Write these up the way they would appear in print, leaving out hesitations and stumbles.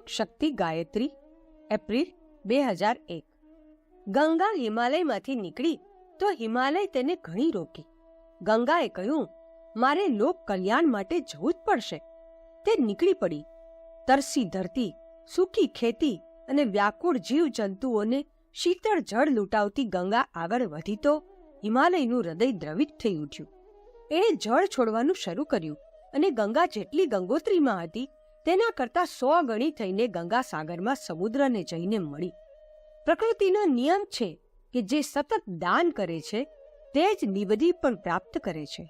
શક્તિ Gayatri, April 2001. Ganga હિમાલયમાંથી નીકળી તો હિમાલય તેને ઘણી રોકી. ગંગાએ કહ્યું, મારે લોક કલ્યાણ માટે જવું જ પડશે. તે નીકળી પડી. તરસી ધરતી, સૂકી ખેતી અને વ્યાકુળ જીવ જંતુઓને શીતળ જળ લૂંટાવતી ગંગા આગળ વધી તો હિમાલયનું હૃદય દ્રવિત થઈ ઉઠ્યું. એણે જળ છોડવાનું શરૂ કર્યું અને ગંગા જેટલી ગંગોત્રીમાં હતી તેના કરતાં 100 ગણી થઈને ગંગા સાગરમાં સમુદ્રને જઈને મળી. પ્રકૃતિનો નિયમ છે કે જે સતત દાન કરે છે તે જ નિબધી પણ પ્રાપ્ત કરે છે.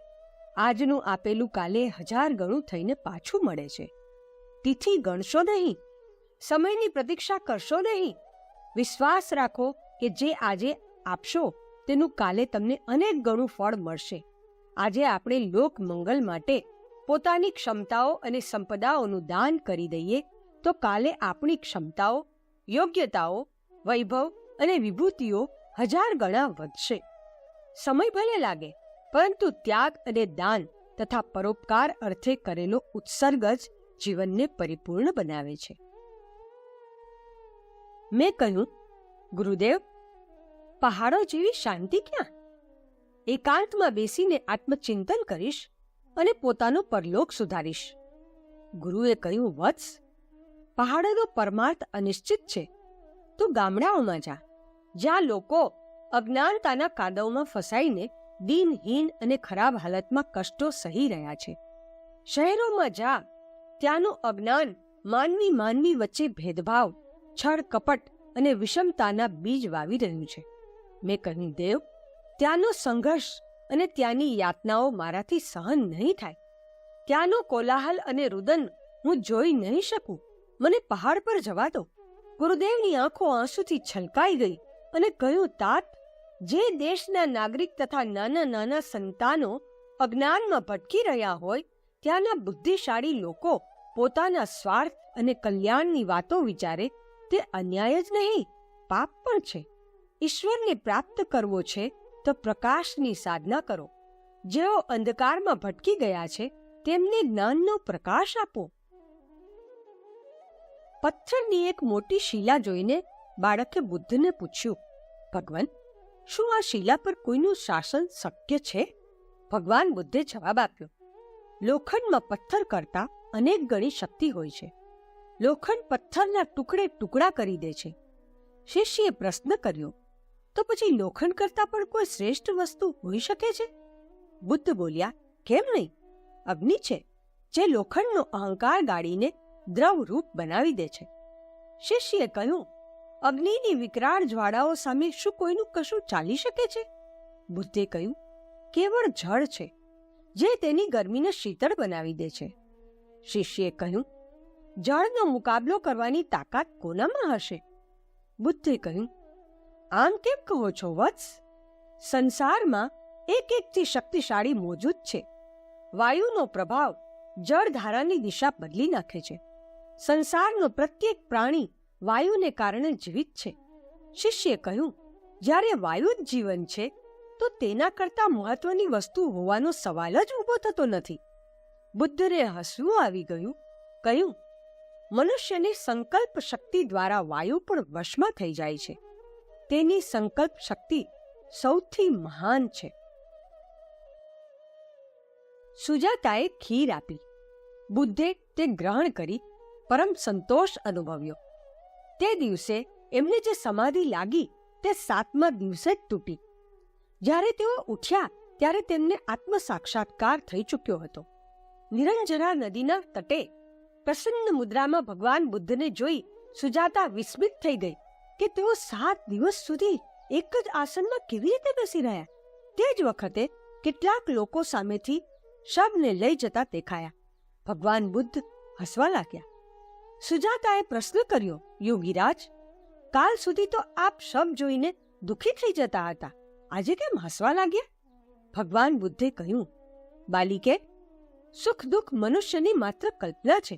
આજનું આપેલું કાલે 1000 ગણું થઈને પાછું મળે છે. તિથિ ગણશો નહીં, સમયની પ્રતીક્ષા કરશો નહીં. વિશ્વાસ રાખો કે જે આજે આપશો તેનું કાલે તમને અનેક ગણું ફળ મળશે. આજે આપણે લોક મંગલ માટે પોતાની ક્ષમતાઓ અને સંપદાઓનું દાન કરી દઈએ તો કાલે આપણી ક્ષમતાઓ, યોગ્યતાઓ, વૈભવ અને વિભૂતિઓ 1000 ગણા વધશે. સમય ભલે લાગે, પરંતુ ત્યાગ અને દાન તથા પરોપકાર અર્થે કરેલો ઉત્સર્ગ જ જીવનને પરિપૂર્ણ બનાવે છે. મેં કહ્યું, ગુરુદેવ, પહાડો જેવી શાંતિ ક્યાં? એકાંતમાં બેસીને આત્મચિંતન કરીશ અને પોતાનો પરલોક સુધારીશ. ગુરુએ કહ્યું, વત્સ, પહાડોનો પરમાર્થ અનિશ્ચિત છે. તું ગામડાઓમાં જા, જ્યાં લોકો અજ્ઞાનતાના કાદવમાં ફસાઈને દિનહીન અને ખરાબ હાલતમાં કષ્ટો સહી રહ્યા છે. શહેરોમાં જા, ત્યાંનું અજ્ઞાન માનવી વચ્ચે ભેદભાવ, છળ કપટ અને વિષમતાના બીજ વાવી રહ્યું છે. મેં કહ્યું, દેવ, ત્યાંનો સંઘર્ષ અને ત્યાંની યાતનાઓ મારાથી સહન નહીં થાય. ત્યાંનો કોલાહલ અને રુદન હું જોઈ નહીં શકું. મને પહાડ પર જવા દો. ગુરુદેવની આંખો આંસુથી છલકાઈ ગઈ અને કહ્યું, તાત, જે દેશના નાગરિક તથા નાના નાના સંતાનો અજ્ઞાનમાં ભટકી રહ્યા હોય ત્યાંના બુદ્ધિશાળી લોકો પોતાના સ્વાર્થ અને કલ્યાણની વાતો વિચારે તે અન્યાય જ નહીં, પાપ પણ છે. ઈશ્વરને પ્રાપ્ત કરવો છે તો પ્રકાશની સાધના કરો. જેઓ અંધકારમાં ભટકી ગયા છે તેમને જ્ઞાનનો પ્રકાશ આપો. પથ્થરની એક મોટી શિલા જોઈને બાળકે બુદ્ધને પૂછ્યું, ભગવાન, શું આ શિલા પર કોઈનું શાસન શક્ય છે? ભગવાન બુદ્ધે જવાબ આપ્યો, લોખંડમાં પથ્થર કરતાં અનેક ગણી શક્તિ હોય છે. લોખંડ પથ્થરના ટુકડે ટુકડા કરી દે છે. શિષ્યએ પ્રશ્ન કર્યો, તો પછી લોખંડ કરતાં પણ કોઈ શ્રેષ્ઠ વસ્તુ હોઈ શકે છે? બુદ્ધ બોલ્યા, કેમ નહીં? અગ્નિ છે, જે લોખંડનો અહંકાર ગાળીને દ્રવ રૂપ બનાવી દે છે. શિષ્યએ કહ્યું, અગ્નિની વિકરાળ જ્વાળાઓ સામે શું કોઈનું કશું ચાલી શકે છે? બુદ્ધે કહ્યું, કેવળ જળ છે, જે તેની ગરમીને શીતળ બનાવી દે છે. શિષ્યએ કહ્યું, જળનો મુકાબલો કરવાની તાકાત કોનામાં હશે? બુદ્ધે કહ્યું, આમ કેમ કહો છો વત્સ? સંસારમાં એકથી શક્તિશાળી મોજૂદ છે. વાયુનો પ્રભાવ જળધારાની દિશા બદલી નાખે છે. સંસારનો પ્રત્યેક પ્રાણી વાયુને કારણે જીવિત છે. શિષ્યએ કહ્યું, જ્યારે વાયુ જ જીવન છે તો તેના કરતાં મહત્વની વસ્તુ હોવાનો સવાલ જ ઊભો થતો નથી. બુદ્ધને હસવું આવી ગયું. કહ્યું, મનુષ્યની સંકલ્પ શક્તિ દ્વારા વાયુ પણ વશમાં થઈ જાય છે. તેની સંકલ્પ શક્તિ સૌથી મહાન છે. સુજાતાએ ખીર આપી. બુદ્ધે તે ગ્રહણ કરી પરમ સંતોષ અનુભવ્યો. તે દિવસે એમને જે સમાધિ લાગી તે 7મા દિવસે જ તૂટી. જ્યારે તેઓ ઉઠ્યા ત્યારે તેમને આત્મ સાક્ષાત્કાર થઈ ચૂક્યો હતો. નિરંજના નદીના તટે પ્રસન્ન મુદ્રામાં ભગવાન બુદ્ધને જોઈ સુજાતા વિસ્મિત થઈ ગઈ કે તેઓ 7 દિવસ સુધી એક જ આસનમાં કેવી રીતે બેસી રહ્યા. તે જ વખતે કેટલાક લોકો સામેથી શબને લઈ જતા દેખાયા. ભગવાન બુદ્ધ હસવા લાગ્યા. સુજાતાએ પ્રશ્ન કર્યો, યોગીરાજ, કાલ સુધી તો આપ શબ જોઈને દુઃખી થઈ જતા હતા, આજે કેમ હસવા લાગ્યા? ભગવાન બુદ્ધે કહ્યું, બાલિકે, સુખ દુઃખ મનુષ્યની માત્ર કલ્પના છે.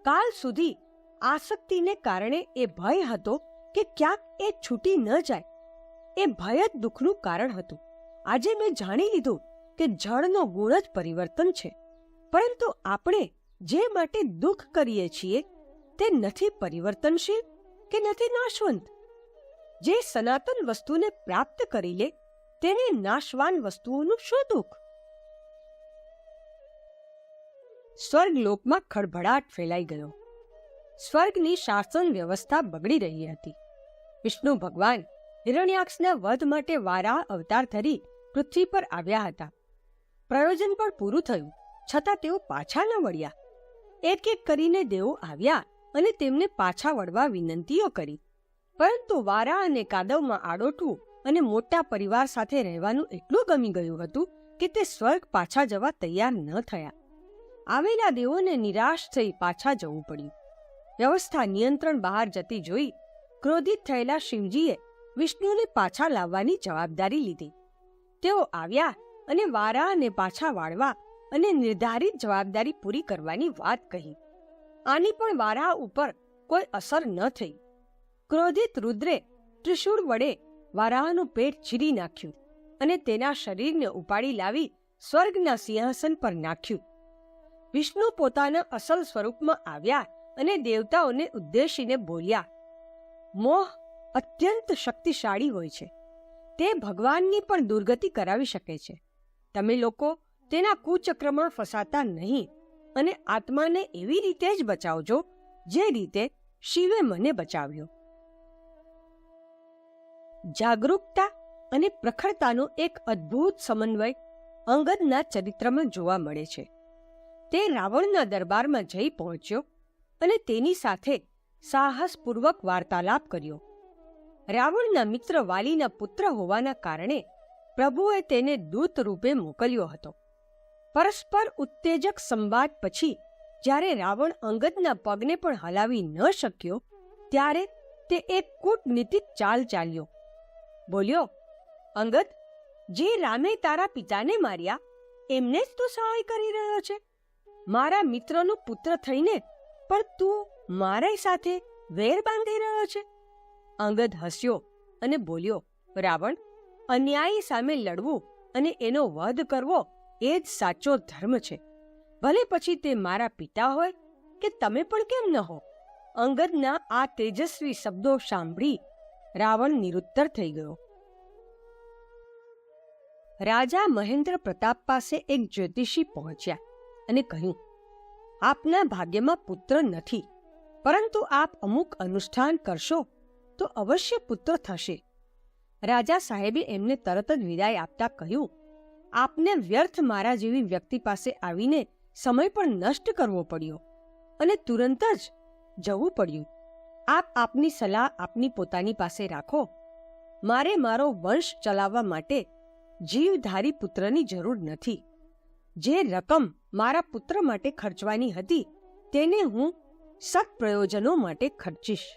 કાલ સુધી આસક્તિને કારણે એ ભય હતો કે ક્યાંક એ છૂટી ન જાય. એ ભય જ દુઃખનું કારણ હતું. આજે મેં જાણી લીધું કે જળનો ગુણ જ પરિવર્તન છે. પરંતુ આપણે જે માટે દુઃખ કરીએ છીએ તે નથી પરિવર્તનશીલ કે નથી નાશવંત. જે સનાતન વસ્તુને પ્રાપ્ત કરી લે તેને નાશવાન વસ્તુઓનું શું દુઃખ? સ્વર્ગલોકમાં ખળભળાટ ફેલાઈ ગયો. સ્વર્ગની શાસન વ્યવસ્થા બગડી રહી હતી. વિષ્ણુ ભગવાન હિરણ્યાક્ષના વધ માટે વારાહ અવતાર ધરી પૃથ્વી પર આવ્યા હતા. પ્રયોજન પણ પૂરું થયું, છતાં તેઓ પાછા ન વળ્યા. એક એક કરીને દેવો આવ્યા અને તેમને પાછા વળવા વિનંતીઓ કરી, પરંતુ વારાહ અને કાદવમાં આડોટવું અને મોટા પરિવાર સાથે રહેવાનું એટલું ગમી ગયું હતું કે તે સ્વર્ગ પાછા જવા તૈયાર ન થયા. આવેલા દેવોને નિરાશ થઈ પાછા જવું પડ્યું. વ્યવસ્થા નિયંત્રણ બહાર જતી જોઈ ક્રોધિત થયેલા શિવજીએ વિષ્ણુને પાછા લાવવાની જવાબદારી લીધી. તેઓ આવ્યા અને વારાહને પાછા વાળવા અને નિર્ધારિત જવાબદારી પૂરી કરવાની વાત કહી. આની પણ વારાહ ઉપર કોઈ અસર ન થઈ. ક્રોધિત રુદ્રે ત્રિશૂળ વડે વારાહનું પેટ ચીરી નાખ્યું અને તેના શરીરને ઉપાડી લાવી સ્વર્ગના સિંહાસન પર નાખ્યું. વિષ્ણુ પોતાના અસલ સ્વરૂપમાં આવ્યા અને દેવતાઓને ઉદ્દેશીને બોલ્યા, મોહ અત્યંત શક્તિશાળી હોય છે. તે ભગવાનની પણ દુર્ગતિ કરાવી શકે છે. તમે લોકો તેના કુચક્રમાં ફસાતા નહીં અને આત્માને એવી રીતે જ બચાવજો જે રીતે શિવે મને બચાવ્યો. જાગૃતતા અને પ્રખરતાનો એક અદ્ભુત સમન્વય અંગદના ચરિત્રમાં જોવા મળે છે. તે રાવણના દરબારમાં જઈ પહોંચ્યો અને તેની સાથે સાહસપૂર્વક વાર્તાલાપ કર્યો. રાવણના મિત્ર વાલીના પુત્ર હોવાના કારણે પ્રભુએ તેને દૂત રૂપે મોકલ્યો હતો. પરસ્પર ઉત્તેજક સંવાદ પછી જ્યારે રાવણ અંગદના પગને પણ હલાવી ન શક્યો ત્યારે તે એક કૂટનીતિક ચાલ ચાલ્યો. બોલ્યો, અંગદ, જે રામે તારા પિતાને માર્યા એમને જ તું સહાય કરી રહ્યો છે. મારા મિત્રનો પુત્ર થઈને પણ તું મારા સાથે વેર બાંધી રહ્યો છે. અંગદ હસ્યો અને બોલ્યો, રાવણ, અન્યાયી સામે લડવું અને એનો વધ કરવો એ જ સાચો ધર્મ છે. ભલે પછી તે મારા પિતા હોય કે તમે પણ કેમ ન હો. અંગદના આ તેજસ્વી શબ્દો સાંભળી રાવણ નિરુત્તર થઈ ગયો. રાજા મહેન્દ્ર પ્રતાપ પાસે એક જ્યોતિષી પહોંચ્યા અને કહ્યું, આપના ભાગ્યમાં પુત્ર નથી, પરંતુ આપ અમુક અનુષ્ઠાન કરશો તો અવશ્ય પુત્ર થશે. રાજા સાહેબે એમને તરત જ વિદાય આપતા કહ્યું, આપને વ્યર્થ મારા જેવી વ્યક્તિ પાસે આવીને સમય પણ નષ્ટ કરવો પડ્યો અને તુરંત જ જવું પડ્યું. આપ આપની સલાહ આપની પોતાની પાસે રાખો. મારે મારો વંશ ચલાવવા માટે જીવધારી પુત્રની જરૂર નથી. જે રકમ મારા પુત્ર માટે ખર્ચવાની હતી તેને હું સત્પ્રયોજનો માટે ખર્ચીશ.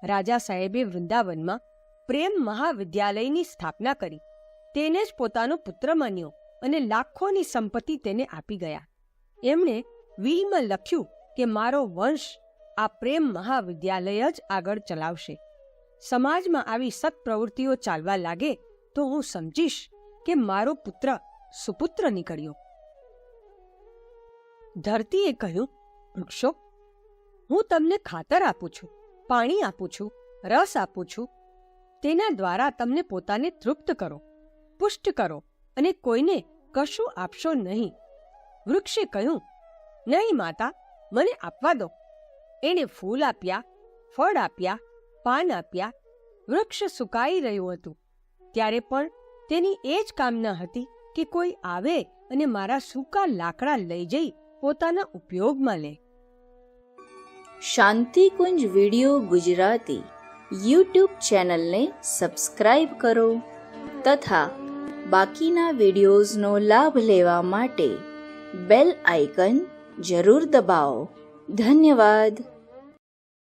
રાજા સાહેબે વૃંદાવનમાં પ્રેમ મહાવિદ્યાલયની સ્થાપના કરી. તેને જ પોતાનો પુત્ર માન્યો અને લાખોની સંપત્તિ તેને આપી ગયા. એમણે વિલમાં લખ્યું કે મારો વંશ આ પ્રેમ મહાવિદ્યાલય જ આગળ ચલાવશે. સમાજમાં આવી સત્પ્રવૃત્તિઓ ચાલવા લાગે તો હું સમજીશ કે મારો પુત્ર સુપુત્ર નીકળ્યો. ધરતીએ કહ્યું, વૃક્ષો, હું તમને ખાતર આપું છું, પાણી આપું છું, રસ આપું છું. તેના દ્વારા તમને પોતાને તૃપ્ત કરો, પુષ્ટ કરો અને કોઈને કશું આપશો નહીં. વૃક્ષે કહ્યું, નહીં માતા, મને આપવા દો. એણે ફૂલ આપ્યા, ફળ આપ્યા, પાન આપ્યા. વૃક્ષ સુકાઈ રહ્યું હતું ત્યારે પણ તેની એ જ કામના હતી કે કોઈ આવે અને મારા સૂકા લાકડા લઈ જઈ પોતાના ઉપયોગમાં લે. શાંતિકુંજ વિડિયો ગુજરાતી યુટ્યુબ ચેનલને સબસ્ક્રાઇબ કરો તથા બાકીના વિડિયોઝનો લાભ લેવા માટે બેલ આઇકન જરૂર દબાવો. ધન્યવાદ.